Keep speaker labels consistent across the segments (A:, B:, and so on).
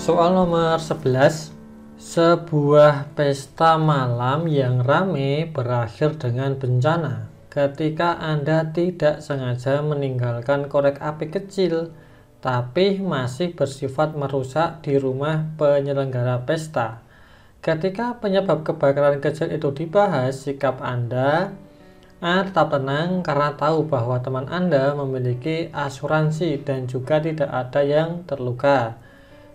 A: Soal nomor 11. Sebuah pesta malam yang ramai berakhir dengan bencana ketika Anda tidak sengaja meninggalkan korek api kecil, tapi masih bersifat merusak di rumah penyelenggara pesta. Ketika penyebab kebakaran kecil itu dibahas, sikap Anda A. Tetap tenang karena tahu bahwa teman Anda memiliki asuransi dan juga tidak ada yang terluka.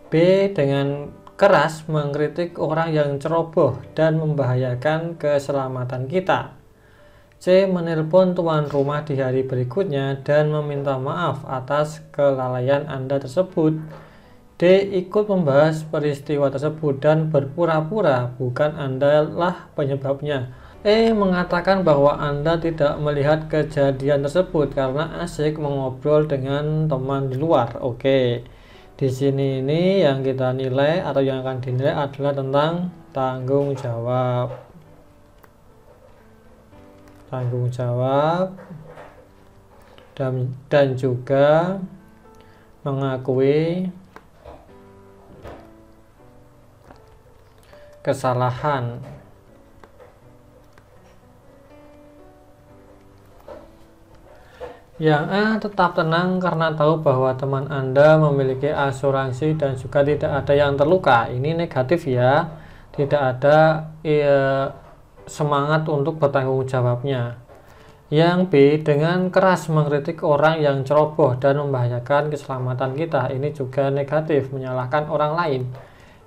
A: B. Dengan keras mengkritik orang yang ceroboh dan membahayakan keselamatan kita. C. Menelpon tuan rumah di hari berikutnya dan meminta maaf atas kelalaian Anda tersebut. D. Ikut membahas peristiwa tersebut dan berpura-pura bukan Anda lah penyebabnya. E. Mengatakan bahwa Anda tidak melihat kejadian tersebut karena asik mengobrol dengan teman di luar. Oke. Di sini ini yang kita nilai atau yang akan dinilai adalah tentang tanggung jawab. Tanggung jawab dan juga mengakui kesalahan. Yang A. Tetap tenang karena tahu bahwa teman Anda memiliki asuransi dan juga tidak ada yang terluka. Ini negatif ya, tidak ada semangat untuk bertanggung jawabnya. Yang B. Dengan keras mengkritik orang yang ceroboh dan membahayakan keselamatan kita. Ini juga negatif, menyalahkan orang lain.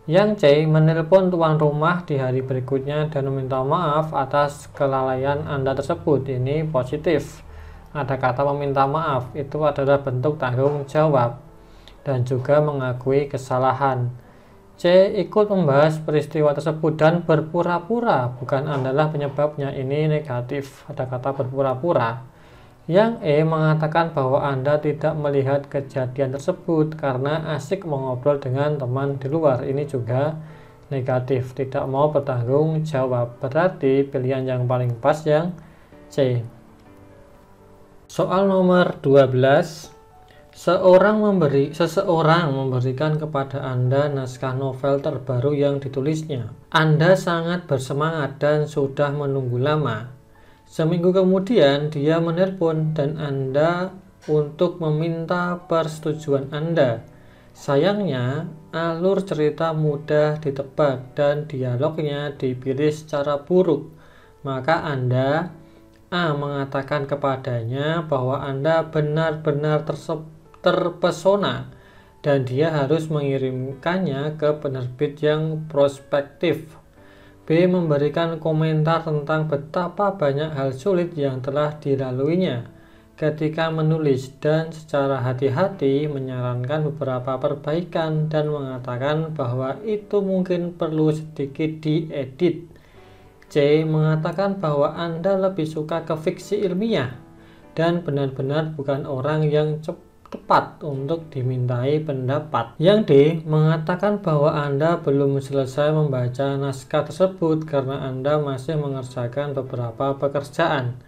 A: Yang C. Menelpon tuan rumah di hari berikutnya dan meminta maaf atas kelalaian Anda tersebut. Ini positif. Ada kata meminta maaf, itu adalah bentuk tanggung jawab dan juga mengakui kesalahan. C. Ikut membahas peristiwa tersebut dan berpura-pura bukan adalah penyebabnya. Ini negatif, ada kata berpura-pura. Yang E. Mengatakan bahwa Anda tidak melihat kejadian tersebut karena asik mengobrol dengan teman di luar. Ini juga negatif, tidak mau bertanggung jawab. Berarti pilihan yang paling pas yang C. Soal nomor 12. Seseorang memberikan kepada Anda naskah novel terbaru yang ditulisnya. Anda sangat bersemangat dan sudah menunggu lama. Seminggu kemudian dia menelpon dan Anda untuk meminta persetujuan Anda. Sayangnya, alur cerita mudah ditebak dan dialognya dipilih secara buruk. Maka Anda A. Mengatakan kepadanya bahwa Anda benar-benar terpesona dan dia harus mengirimkannya ke penerbit yang prospektif. B. Memberikan komentar tentang betapa banyak hal sulit yang telah dilaluinya ketika menulis dan secara hati-hati menyarankan beberapa perbaikan dan mengatakan bahwa itu mungkin perlu sedikit diedit. C. Mengatakan bahwa Anda lebih suka ke fiksi ilmiah dan benar-benar bukan orang yang tepat untuk dimintai pendapat. Yang D. Mengatakan bahwa Anda belum selesai membaca naskah tersebut karena Anda masih mengerjakan beberapa pekerjaan.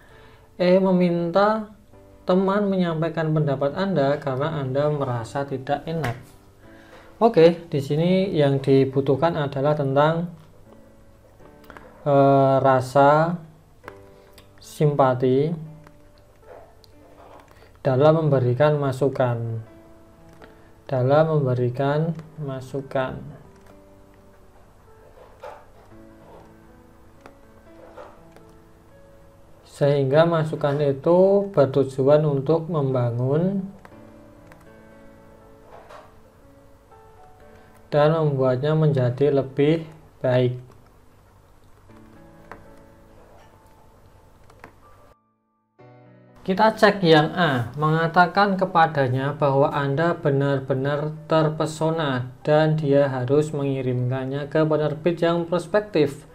A: E. Meminta teman menyampaikan pendapat Anda karena Anda merasa tidak enak. Oke, di sini yang dibutuhkan adalah tentang rasa simpati dalam memberikan masukan. Sehingga masukan itu bertujuan untuk membangun dan membuatnya menjadi lebih baik. Kita cek yang A. Mengatakan kepadanya bahwa Anda benar-benar terpesona dan dia harus mengirimkannya ke penerbit yang prospektif.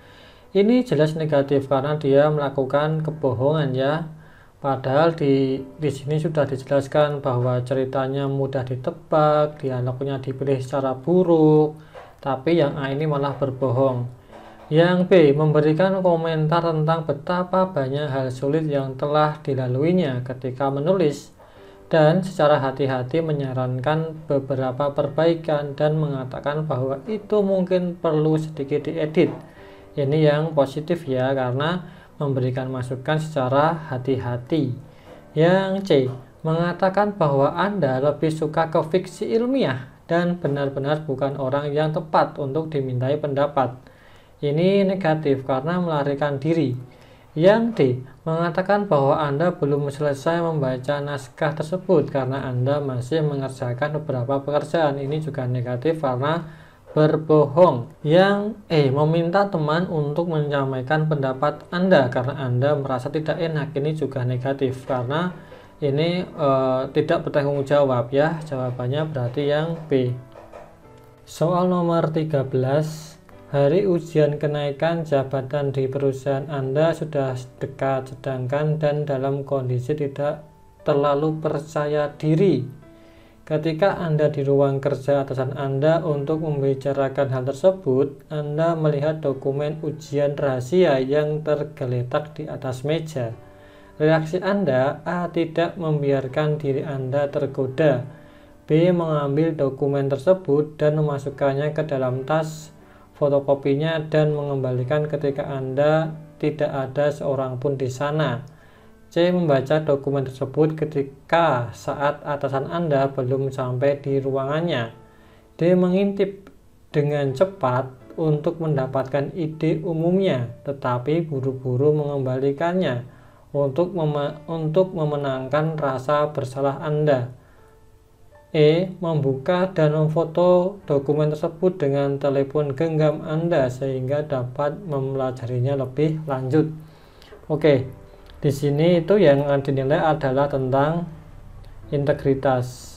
A: Ini jelas negatif karena dia melakukan kebohongan ya. Padahal di sini sudah dijelaskan bahwa ceritanya mudah ditebak, dialognya dipilih secara buruk, tapi yang A ini malah berbohong. Yang B. Memberikan komentar tentang betapa banyak hal sulit yang telah dilaluinya ketika menulis. dan secara hati-hati menyarankan beberapa perbaikan dan mengatakan bahwa itu mungkin perlu sedikit diedit. Ini yang positif ya, karena memberikan masukan secara hati-hati. Yang C, mengatakan bahwa Anda lebih suka ke fiksi ilmiah dan benar-benar bukan orang yang tepat untuk dimintai pendapat. Ini negatif karena melarikan diri. Yang D, mengatakan bahwa Anda belum selesai membaca naskah tersebut karena Anda masih mengerjakan beberapa pekerjaan. Ini juga negatif karena berbohong. Yang E, meminta teman untuk menyampaikan pendapat Anda karena Anda merasa tidak enak. Ini juga negatif karena ini tidak bertanggung jawab ya. Jawabannya berarti yang B. Soal nomor 13. Hari ujian kenaikan jabatan di perusahaan Anda sudah dekat, sedangkan dan dalam kondisi tidak terlalu percaya diri. Ketika Anda di ruang kerja atasan Anda untuk membicarakan hal tersebut, Anda melihat dokumen ujian rahasia yang tergeletak di atas meja. Reaksi Anda: A. Tidak membiarkan diri Anda tergoda, B. Mengambil dokumen tersebut dan memasukkannya ke dalam tas fotokopinya dan mengembalikan ketika Anda tidak ada seorang pun di sana. C. Membaca dokumen tersebut ketika saat atasan Anda belum sampai di ruangannya. D. Mengintip dengan cepat untuk mendapatkan ide umumnya, tetapi buru-buru mengembalikannya untuk memenangkan rasa bersalah Anda. E. Membuka dan memfoto dokumen tersebut dengan telepon genggam Anda sehingga dapat mempelajarinya lebih lanjut. Oke, di sini itu yang dinilai adalah tentang integritas,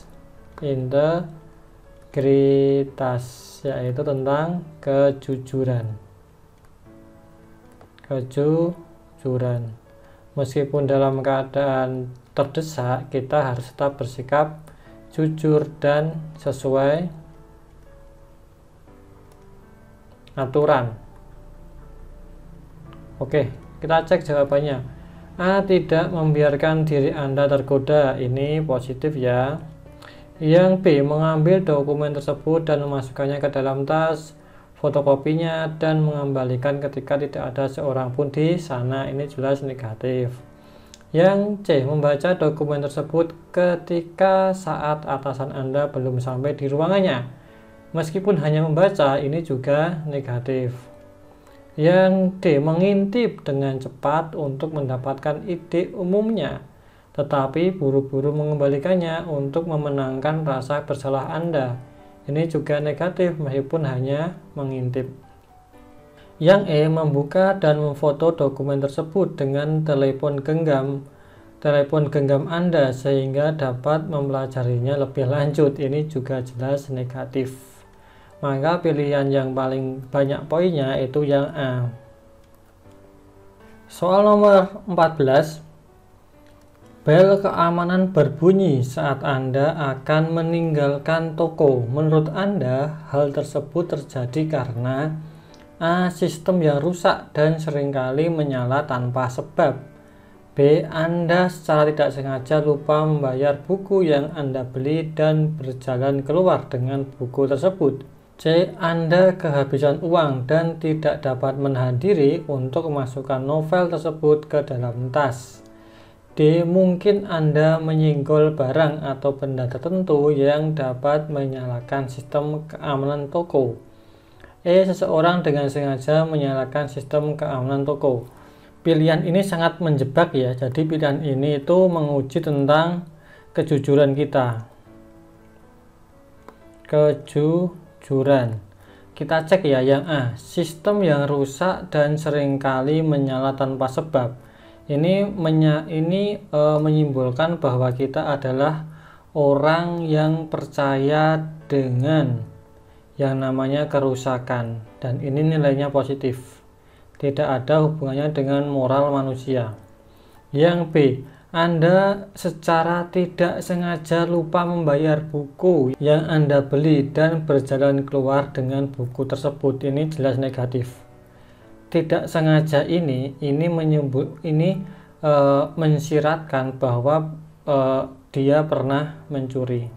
A: yaitu tentang kejujuran. Meskipun dalam keadaan terdesak, kita harus tetap bersikap jujur dan sesuai aturan. Oke, kita cek jawabannya. A. Tidak membiarkan diri Anda tergoda. Ini positif ya. Yang B. Mengambil dokumen tersebut dan memasukkannya ke dalam tas fotokopinya dan mengembalikan ketika tidak ada seorang pun di sana. Ini jelas negatif. Yang C. Membaca dokumen tersebut ketika saat atasan Anda belum sampai di ruangannya. Meskipun hanya membaca, ini juga negatif. Yang D. Mengintip dengan cepat untuk mendapatkan ide umumnya, tetapi buru-buru mengembalikannya untuk memenangkan rasa bersalah Anda. Ini juga negatif meskipun hanya mengintip. Yang E. Membuka dan memfoto dokumen tersebut dengan telepon genggam Anda sehingga dapat mempelajarinya lebih lanjut. Ini juga jelas negatif. Maka pilihan yang paling banyak poinnya itu yang A. Soal nomor 14. Bel keamanan berbunyi saat Anda akan meninggalkan toko. Menurut Anda, hal tersebut terjadi karena A. Sistem yang rusak dan seringkali menyala tanpa sebab. B. Anda secara tidak sengaja lupa membayar buku yang Anda beli dan berjalan keluar dengan buku tersebut. C. Anda kehabisan uang dan tidak dapat menahan diri untuk memasukkan novel tersebut ke dalam tas. D. Mungkin Anda menyinggol barang atau benda tertentu yang dapat menyalakan sistem keamanan toko. E. Seseorang dengan sengaja menyalakan sistem keamanan toko. Pilihan ini sangat menjebak ya, jadi pilihan ini itu menguji tentang kejujuran kita. Kejujuran. Kita cek ya yang A. Sistem yang rusak dan seringkali menyala tanpa sebab. Ini menyimbolkan bahwa kita adalah orang yang percaya dengan yang namanya kerusakan, dan ini nilainya positif, tidak ada hubungannya dengan moral manusia. Yang B. Anda secara tidak sengaja lupa membayar buku yang Anda beli dan berjalan keluar dengan buku tersebut. Ini jelas negatif. Tidak sengaja ini mensiratkan bahwa dia pernah mencuri.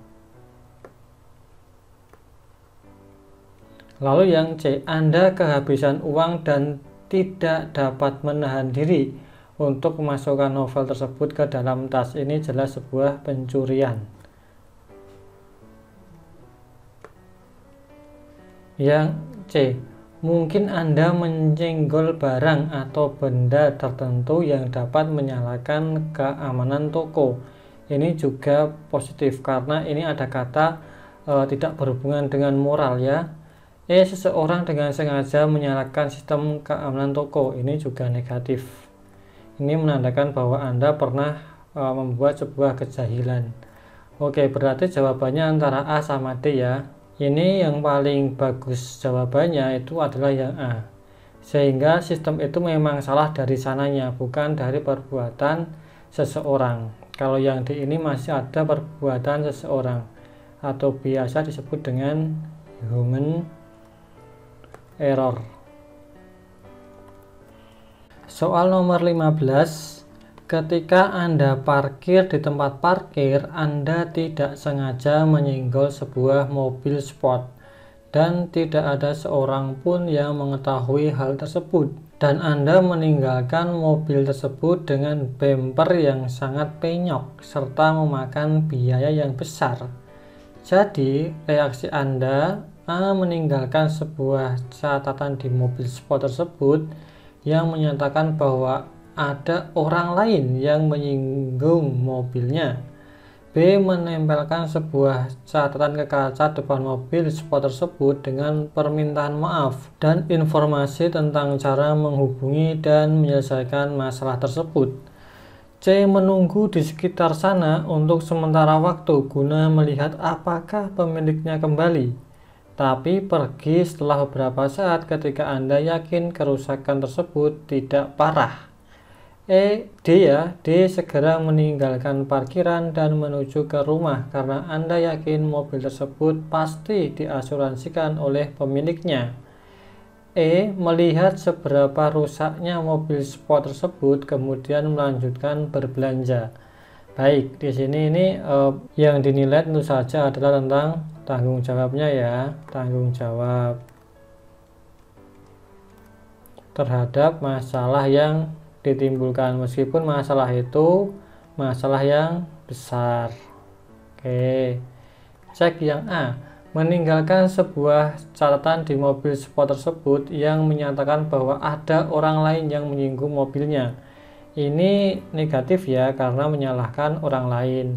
A: Lalu yang C, Anda kehabisan uang dan tidak dapat menahan diri untuk memasukkan novel tersebut ke dalam tas. Ini jelas sebuah pencurian. Yang C, mungkin Anda menyenggol barang atau benda tertentu yang dapat menyalahkan keamanan toko. Ini juga positif karena ini ada kata tidak berhubungan dengan moral ya. Seseorang dengan sengaja menyalahkan sistem keamanan toko. Ini juga negatif. Ini menandakan bahwa Anda pernah membuat sebuah kejahilan. Oke, berarti jawabannya antara A sama D ya. Ini yang paling bagus jawabannya itu adalah yang A. Sehingga sistem itu memang salah dari sananya, bukan dari perbuatan seseorang. Kalau yang D ini masih ada perbuatan seseorang atau biasa disebut dengan human error. Soal nomor 15. Ketika Anda parkir di tempat parkir, Anda tidak sengaja menyenggol sebuah mobil sport dan tidak ada seorang pun yang mengetahui hal tersebut, dan Anda meninggalkan mobil tersebut dengan bemper yang sangat penyok serta memakan biaya yang besar. Jadi, reaksi Anda A, meninggalkan sebuah catatan di mobil sport tersebut yang menyatakan bahwa ada orang lain yang menyinggung mobilnya. B, menempelkan sebuah catatan ke kaca depan mobil sport tersebut dengan permintaan maaf dan informasi tentang cara menghubungi dan menyelesaikan masalah tersebut. C, menunggu di sekitar sana untuk sementara waktu guna melihat apakah pemiliknya kembali, tapi pergi setelah beberapa saat ketika Anda yakin kerusakan tersebut tidak parah. D ya, D segera meninggalkan parkiran dan menuju ke rumah karena Anda yakin mobil tersebut pasti diasuransikan oleh pemiliknya. Melihat seberapa rusaknya mobil sport tersebut kemudian melanjutkan berbelanja. Baik, di sini ini yang dinilai tentu saja adalah tentang tanggung jawabnya ya, tanggung jawab terhadap masalah yang ditimbulkan, meskipun masalah itu masalah yang besar. Oke, cek yang A, meninggalkan sebuah catatan di mobil sport tersebut yang menyatakan bahwa ada orang lain yang menyinggung mobilnya. Ini negatif ya, karena menyalahkan orang lain.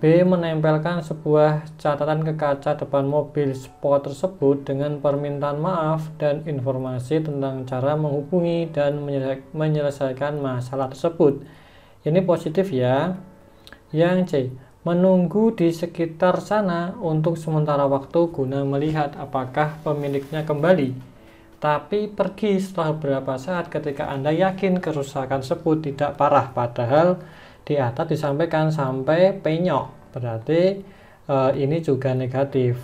A: B, menempelkan sebuah catatan ke kaca depan mobil sport tersebut dengan permintaan maaf dan informasi tentang cara menghubungi dan menyelesaikan masalah tersebut. Ini positif ya. Yang C, menunggu di sekitar sana untuk sementara waktu guna melihat apakah pemiliknya kembali, tapi pergi setelah beberapa saat ketika Anda yakin kerusakan tersebut tidak parah. Padahal di atas disampaikan sampai penyok, berarti ini juga negatif.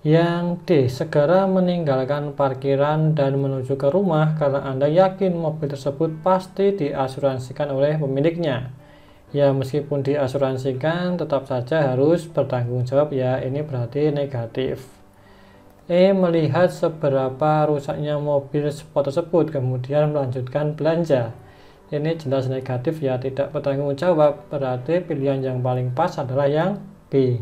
A: Yang D, segera meninggalkan parkiran dan menuju ke rumah karena Anda yakin mobil tersebut pasti diasuransikan oleh pemiliknya. Ya, meskipun diasuransikan tetap saja harus bertanggung jawab ya, ini berarti negatif. Melihat seberapa rusaknya mobil sport tersebut kemudian melanjutkan belanja. Ini jelas negatif ya, tidak bertanggung jawab, berarti pilihan yang paling pas adalah yang B.